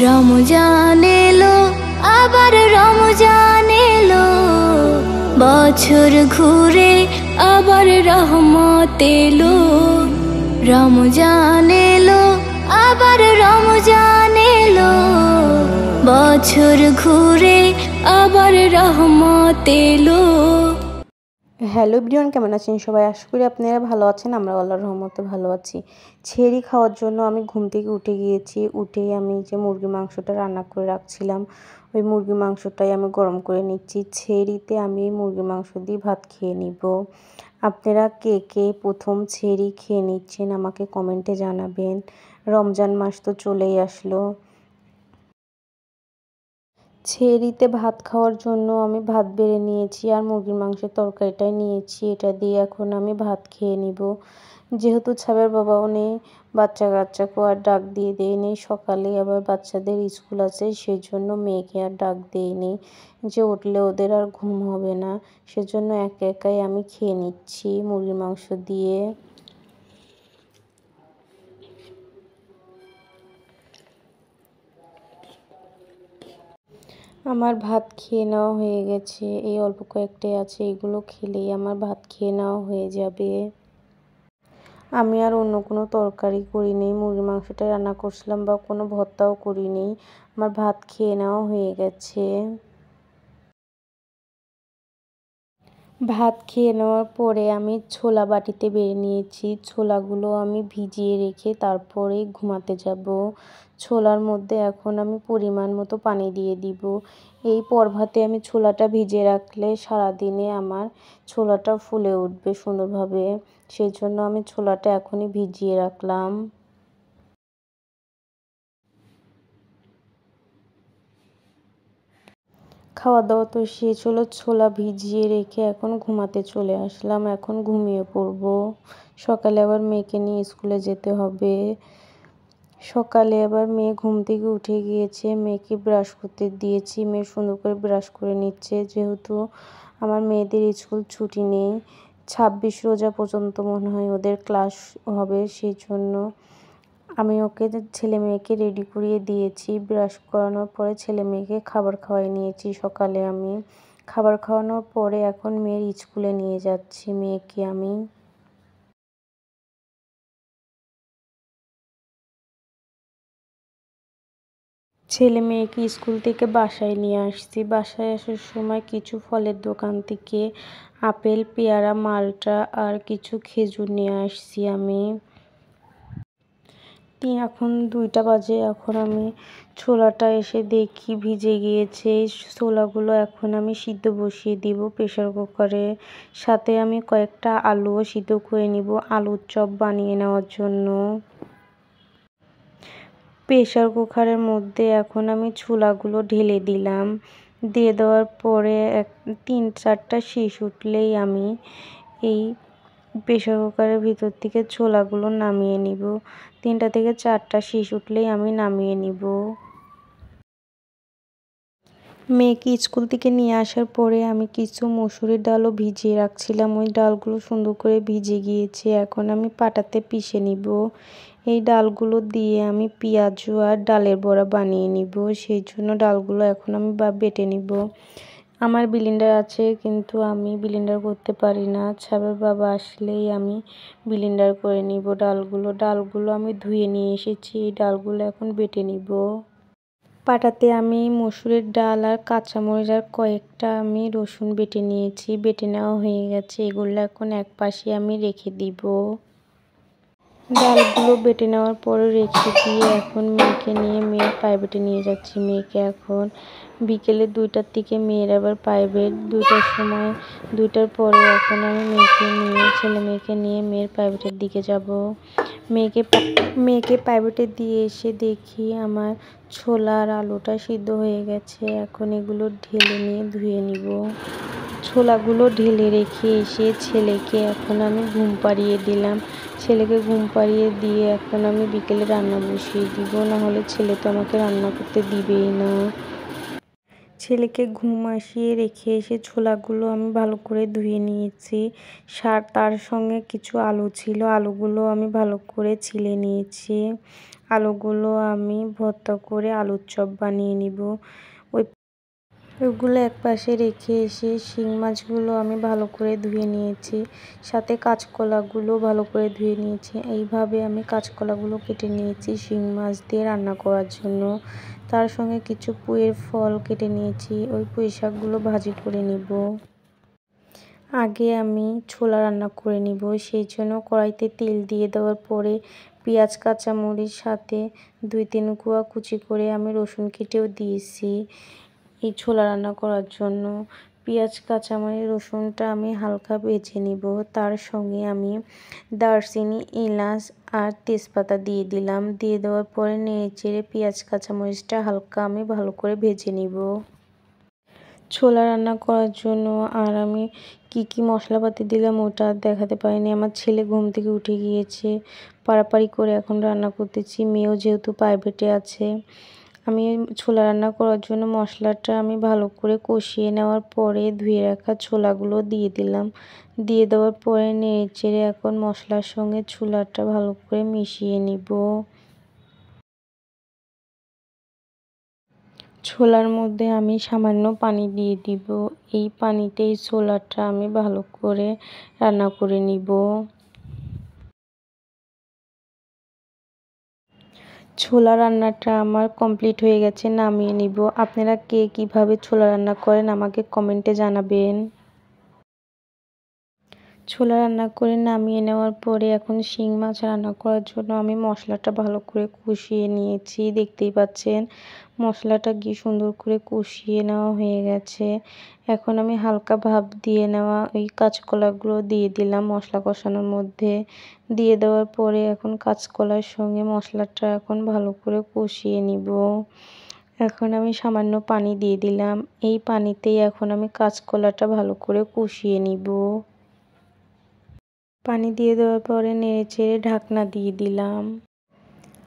রমজান এলো, আবার রমজান এলো, বছর ঘুরে আবার রহমত এলো। রমজান এলো, আবার রমজান এলো, বছর ঘুরে আবার রহমত এলো। হ্যালো এভরিওয়ান, কেমন আছেন সবাই? আশা করি আপনারা ভালো আছেন। আমরা আল্লাহর রহমতে ভালো আছি। ছেড়ি খাওয়ার জন্য আমি ঘুম থেকে উঠে গিয়েছি। উঠেই আমি যে মুরগির মাংসটা রান্না করে রাখছিলাম, ওই মুরগির মাংসটাই আমি গরম করে নিচ্ছি। ছেড়িতে আমি মুরগির মাংস দিয়ে ভাত খেয়ে নিব। আপনারা কে কে প্রথম ছেড়ি খেয়ে নিচ্ছেন আমাকে কমেন্টে জানাবেন। রমজান মাস তো চলেই আসলো। ছেড়িতে ভাত খাওয়ার জন্য আমি ভাত বেড়ে নিয়েছি আর মুরগির মাংসের তরকারিটাই নিয়েছি। এটা দিয়ে এখন আমি ভাত খেয়ে নিব। যেহেতু ছাবের বাবাও নেই, বাচ্চা কাচ্চাকেও আর ডাক দিয়ে দেয়নি। সকালে আবার বাচ্চাদের স্কুল আছে, সেই জন্য মেয়েকে আর ডাক দেয়নি, যে উঠলে ওদের আর ঘুম হবে না। সেজন্য একা একাই আমি খেয়ে নিচ্ছি মুরগির মাংস দিয়ে। আমার ভাত খেয়ে নেওয়া হয়ে গেছে। এই অল্প কয়েকটাই আছে, এগুলো খেলেই আমার ভাত খেয়ে নেওয়া হয়ে যাবে। আমি আর অন্য কোনো তরকারি করিনি, মুরগির মাংসটা রান্না করছিলাম বা কোনো ভর্তাও করিনি। আমার ভাত খেয়ে নেওয়া হয়ে গেছে। ভাত খেয়ে নেওয়ার পরে আমি ছোলা বাটিতে বেড়ে নিয়েছি। ছোলাগুলো আমি ভিজিয়ে রেখে তারপরে ঘুমাতে যাব। ছোলার মধ্যে এখন আমি পরিমাণ মতো পানি দিয়ে দিব। এই পর্ভাতে আমি ছোলাটা ভিজিয়ে রাখলে সারাদিনে আমার ছোলাটা ফুলে উঠবে সুন্দরভাবে। সেই জন্য আমি ছোলাটা এখনই ভিজিয়ে রাখলাম। খাওয়া দাওয়া তো শেষ হলো, ছোলা ভিজিয়ে রেখে এখন ঘুমাতে চলে আসলাম। এখন ঘুমিয়ে পড়ব। সকালে আবার মেয়েকে নিয়ে স্কুলে যেতে হবে। সকালে আবার মেয়ে ঘুম থেকে উঠে গিয়েছে, মেয়েকে ব্রাশ করতে দিয়েছি। মেয়ে সুন্দর করে ব্রাশ করে নিচ্ছে। যেহেতু আমার মেয়েদের স্কুল ছুটি নেই, 26 রোজা পর্যন্ত মনে হয় ওদের ক্লাস হবে, সেই জন্য আমি ওকে ছেলে মেয়েকে রেডি করিয়ে দিয়েছি। ব্রাশ করানোর পরে ছেলে মেয়েকে খাবার খাওয়াই নিয়েছি। সকালে আমি খাবার খাওয়ানোর পরে এখন মেয়ের স্কুলে নিয়ে যাচ্ছি মেয়েকে আমি। ছেলে মেয়েকে স্কুল থেকে বাসায় নিয়ে আসছি। বাসায় আসার সময় কিছু ফলের দোকান থেকে আপেল, পেয়ারা, মালটা আর কিছু খেজুর নিয়ে আসছি আমি। এখন 2টা বাজে। এখন আমি ছোলাটা এসে দেখি ভিজে গিয়েছে। ছোলাগুলো এখন আমি সিদ্ধ বসিয়ে দিব প্রেসার কুকারে। সাথে আমি কয়েকটা আলুও সিদ্ধ করে নিব আলুর চপ বানিয়ে নেওয়ার জন্য। প্রেসার কুকারের মধ্যে এখন আমি ছোলাগুলো ঢেলে দিলাম। দিয়ে দেওয়ার পরে 3-4টা শীষ উঠলেই আমি এই প্রেসার কুকারের ভিতর থেকে ছোলাগুলো নামিয়ে নিব। 3টা থেকে 4টা শীষ উঠলেই আমি নামিয়ে নিব। মেয়েকে স্কুল থেকে নিয়ে আসার পরে আমি কিছু মসুরির ডালও ভিজিয়ে রাখছিলাম। ওই ডালগুলো সুন্দর করে ভিজে গিয়েছে। এখন আমি পাটাতে পিষে নিব। এই ডালগুলো দিয়ে আমি পেঁয়াজু আর ডালের বড়া বানিয়ে নিব। সেই জন্য ডালগুলো এখন আমি বেটে নিব। আমার ব্লেন্ডার আছে, কিন্তু আমি ব্লেন্ডার করতে পারি না। ছাবের বাবা আসলেই আমি ব্লেন্ডার করে নিব ডালগুলো আমি ধুয়ে নিয়ে এসেছি। এই ডালগুলো এখন বেটে নিব। পাটাতে আমি মসুরের ডাল আর কাঁচামরিচ আর কয়েকটা আমি রসুন বেটে নিয়েছি। বেটে নেওয়া হয়ে গেছে। এগুলো এখন এক পাশে আমি রেখে দিব। ডালগুলো বেটে নেওয়ার পরে রেখে দিয়ে এখন মেয়েকে নিয়ে মেয়ের প্রাইভেটে নিয়ে যাচ্ছি। মেয়েকে এখন বিকেলে 2টার দিকে মেয়ের আবার প্রাইভেট। 2টার সময় 2টার পরে এখন আমি ছেলে মেয়েকে নিয়ে মেয়ের প্রাইভেটের দিকে যাব। মেয়েকে প্রাইভেটে দিয়ে এসে দেখি আমার ছোলা আর আলুটা সিদ্ধ হয়ে গেছে। এখন এগুলো ঢেলে নিয়ে ধুয়ে নিব। ছোলাগুলো ঢেলে রেখে এসে ছেলেকে এখন আমি ঘুম পাড়িয়ে দিলাম। ছেলেকে ঘুম পাড়িয়ে দিয়ে এখন আমি বিকেলে রান্না বসিয়ে দিব, নাহলে ছেলে তো আমাকে রান্না করতে দিবেই না। ছেলেকে ঘুম আসিয়ে রেখে এসে ছোলাগুলো আমি ভালো করে ধুয়ে নিয়েছি। তার সঙ্গে কিছু আলু ছিল, আলুগুলো আমি ভালো করে ছিলে নিয়েছি। আলুগুলো আমি ভর্তা করে আলুর চপ বানিয়ে নিব। ওইগুলো একপাশে রেখে এসে শিং মাছগুলো আমি ভালো করে ধুয়ে নিয়েছি, সাথে কাঁচকলাগুলো ভালো করে ধুয়ে নিয়েছি। এইভাবে আমি কাঁচকলাগুলো কেটে নিয়েছি শিং মাছ দিয়ে রান্না করার জন্য। তার সঙ্গে কিছু পুঁইয়ের ফল কেটে নিয়েছি, ওই পুঁই শাকগুলো ভাজি করে নিব। আগে আমি ছোলা রান্না করে নিব, সেই জন্য কড়াইতে তেল দিয়ে দেওয়ার পরে পেঁয়াজ কাঁচামরিচ সাথে 2-3 কোয়া কুচি করে আমি রসুন কেটেও দিয়েছি এই ছোলা রান্না করার জন্য। পেঁয়াজ কাঁচামরিচ রসুনটা আমি হালকা ভেজে নিব। তার সঙ্গে আমি দারচিনি, এলাচ আর তেজপাতা দিয়ে দিলাম। দিয়ে দেওয়ার পরে নেড়েচেড়ে পেঁয়াজ কাঁচামরিচটা হালকা আমি ভালো করে ভেজে নিব। ছোলা রান্না করার জন্য আর আমি কি মশলাপাতি দিলাম ওটা আর দেখাতে পারিনি। আমার ছেলে ঘুম থেকে উঠে গিয়েছে, পাড়াপাড়ি করে এখন রান্না করতেছি। মেয়েও যেহেতু প্রাইভেটে আছে। আমি ছোলা রান্না করার জন্য মশলাটা আমি ভালো করে কষিয়ে নেওয়ার পরে ধুয়ে রাখা ছোলাগুলো দিয়ে দিলাম। দিয়ে দেওয়ার পরে নেড়েচেড়ে এখন মশলার সঙ্গে ছোলাটা ভালো করে মিশিয়ে নিব। ছোলার মধ্যে আমি সামান্য পানি দিয়ে দিব। এই পানিতেই ছোলাটা আমি ভালো করে রান্না করে নিব। ছোলা রান্নাটা আমার কমপ্লিট হয়ে গেছে, নামিয়ে নিব। আপনারা কে কীভাবে ছোলা রান্না করেন আমাকে কমেন্টে জানাবেন। ছোলা রান্না করে নামিয়ে নেওয়ার পরে এখন শিং মাছ রান্না করার জন্য আমি মশলাটা ভালো করে কষিয়ে নিয়েছি। দেখতেই পাচ্ছেন মশলাটা কি সুন্দর করে কষিয়ে নেওয়া হয়ে গেছে। এখন আমি হালকা ভাপ দিয়ে নেওয়া ওই কাঁচকলাগুলো দিয়ে দিলাম মশলা কষানোর মধ্যে। দিয়ে দেওয়ার পরে এখন কাঁচকলার সঙ্গে মশলাটা এখন ভালো করে কষিয়ে নিব। এখন আমি সামান্য পানি দিয়ে দিলাম। এই পানিতেই এখন আমি কাঁচকলাটা ভালো করে কষিয়ে নিব। পানি দিয়ে দেওয়ার পরে নেড়েচেড়ে ঢাকনা দিয়ে দিলাম।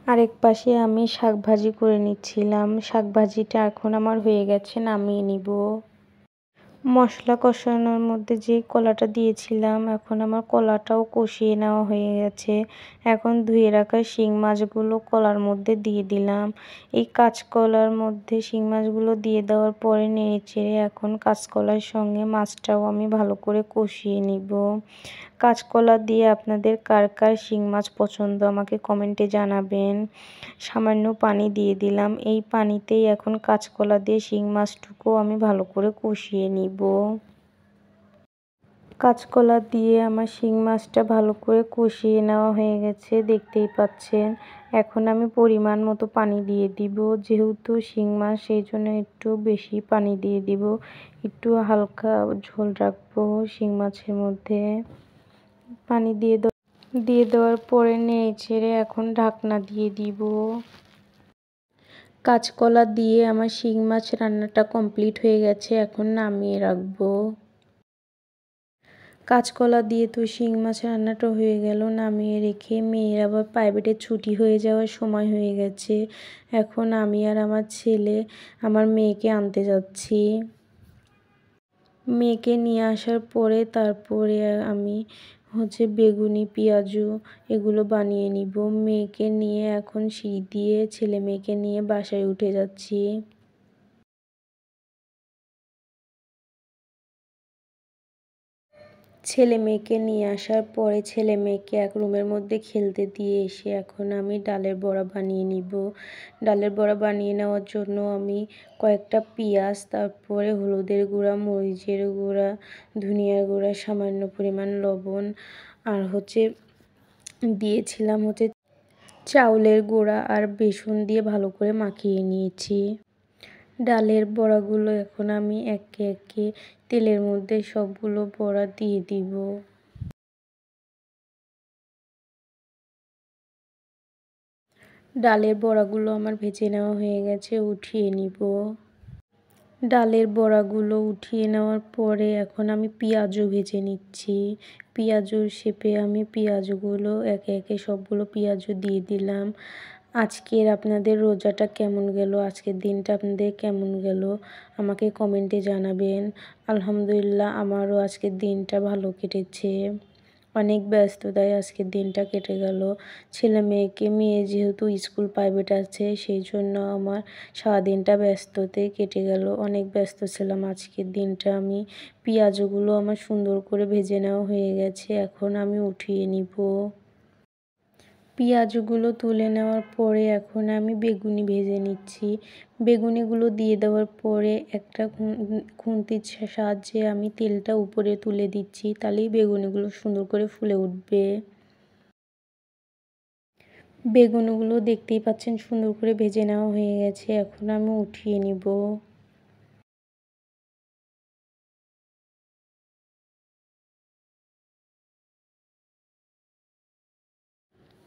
আরেক পাশে আমি শাক ভাজি করে নিচ্ছিলাম। শাক ভাজিটা এখন আমার হয়ে গেছে, নামিয়ে নিব। মশলা কষানোর মধ্যে যে কলাটা দিয়েছিলাম এখন আমার কলাটাও কষিয়ে নেওয়া হয়ে গেছে। এখন ধুয়ে রাখা শিং মাছগুলো কলার মধ্যে দিয়ে দিলাম। এই কাঁচকলার মধ্যে শিং মাছগুলো দিয়ে দেওয়ার পরে নেড়েচেড়ে এখন কাঁচকলার সঙ্গে মাছটাও আমি ভালো করে কষিয়ে নিব। কাঁচকলা দিয়ে আপনাদের কার কার শিং মাছ পছন্দ আমাকে কমেন্টে জানাবেন। সামান্য পানি দিয়ে দিলাম। এই পানিতেই এখন কাঁচকলা দিয়ে শিং মাছটুকু আমি ভালো করে কষিয়ে নিব। কাঁচকলা দিয়ে আমার শিং মাছটা ভালো করে কষিয়ে নেওয়া হয়ে গেছে, দেখতেই পাচ্ছেন। এখন আমি পরিমাণ মতো পানি দিয়ে দিব। যেহেতু শিং মাছ সেই জন্য একটু বেশি পানি দিয়ে দিব। একটু হালকা ঝোল রাখবো শিং মাছের মধ্যে। পানি দিয়ে দেওয়ার পরে নেড়েচেড়ে এখন ঢাকনা দিয়ে দিব। কাঁচকলা দিয়ে আমার শিং মাছ রান্নাটা কমপ্লিট হয়ে গেছে, এখন নামিয়ে রাখবো। কাঁচকলা দিয়ে তো শিং মাছ রান্নাটা হয়ে গেল, নামিয়ে রেখে মেয়ের আবার প্রাইভেটে ছুটি হয়ে যাওয়ার সময় হয়ে গেছে। এখন আমি আর আমার ছেলে আমার মেয়েকে আনতে যাচ্ছি। মেয়েকে নিয়ে আসার পরে তারপরে আমি বেগুনি পেঁয়াজু এগুলো বানিয়ে নিব। মেয়েকে নিয়ে এখন সিঁড়ি দিয়ে ছেলে মেয়েকে নিয়ে বাসায় উঠে যাচ্ছি। ছেলে মেয়েকে নিয়ে আসার পরে ছেলে মেয়েকে এক রুমের মধ্যে খেলতে দিয়ে এসে এখন আমি ডালের বড়া বানিয়ে নিব। ডালের বড়া বানিয়ে নেওয়ার জন্য আমি কয়েকটা পেঁয়াজ, তারপরে হলুদের গুঁড়া, মরিচের গুঁড়া, ধনিয়ার গুঁড়া, সামান্য পরিমাণ লবণ আর দিয়েছিলাম চাউলের গুঁড়া আর বেসন দিয়ে ভালো করে মাখিয়ে নিয়েছি। ডালের বড়াগুলো এখন আমি একে একে তেলের মধ্যে সবগুলো বড়া দিয়ে দিব। ডালের বড়াগুলো আমার ভেজে নেওয়া হয়ে গেছে, উঠিয়ে নিব। ডালের বড়াগুলো উঠিয়ে নেওয়ার পরে এখন আমি পেঁয়াজও ভেজে নিচ্ছি। পেঁয়াজুর শেপে আমি পেঁয়াজগুলো একে একে সবগুলো পেঁয়াজও দিয়ে দিলাম। আজকের আপনাদের রোজাটা কেমন গেল, আজকের দিনটা আপনাদের কেমন গেল আমাকে কমেন্টে জানাবেন। আলহামদুলিল্লাহ আমারও আজকের দিনটা ভালো কেটেছে। অনেক ব্যস্ততায় আজকের দিনটা কেটে গেল। ছেলে মেয়ে যেহেতু স্কুল প্রাইভেট আছে, সেই জন্য আমার সারাদিনটা ব্যস্ততেই কেটে গেল। অনেক ব্যস্ত ছিলাম আজকের দিনটা। পেঁয়াজগুলো আমার সুন্দর করে ভেজে নেওয়া হয়ে গেছে, এখন আমি উঠিয়ে নিব। পেঁয়াজগুলো তুলে নেওয়ার পরে এখন আমি বেগুনি ভেজে নিচ্ছি। বেগুনিগুলো দিয়ে দেওয়ার পরে একটা খুন্তির সাহায্যে আমি তেলটা উপরে তুলে দিচ্ছি, তাহলেই বেগুনিগুলো সুন্দর করে ফুলে উঠবে। বেগুনগুলো দেখতেই পাচ্ছেন সুন্দর করে ভেজে নেওয়া হয়ে গেছে, এখন আমি উঠিয়ে নিব।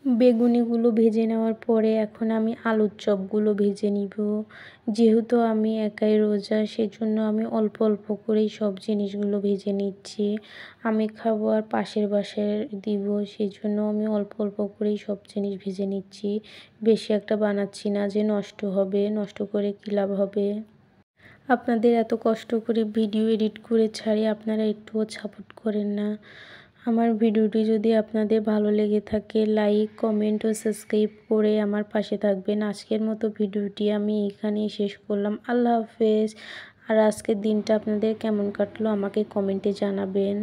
বেগুনিগুলো ভেজে নেওয়ার পরে এখন আমি আলুর চপগুলো ভেজে নিব। যেহেতু আমি একাই রোজা, সেজন্য আমি অল্প অল্প করেই সব জিনিসগুলো ভেজে নিচ্ছি। আমি খাবো আর পাশের বাসায় দিব, সেই জন্য আমি অল্প অল্প করেই সব জিনিস ভেজে নিচ্ছি। বেশি একটা বানাচ্ছি না যে নষ্ট হবে, নষ্ট করে কী লাভ হবে। আপনাদের এত কষ্ট করে ভিডিও এডিট করে ছাড়ি, আপনারা একটুও সাপোর্ট করেন না। আমার ভিডিওটি যদি আপনাদের ভালো লেগে থাকে, লাইক, কমেন্ট ও সাবস্ক্রাইব করে আমার পাশে থাকবেন। আজকের মতো ভিডিওটি আমি এখানেই শেষ করলাম। আল্লাহ হাফেজ। আর আজকের দিনটা আপনাদের কেমন কাটলো আমাকে কমেন্টে জানাবেন।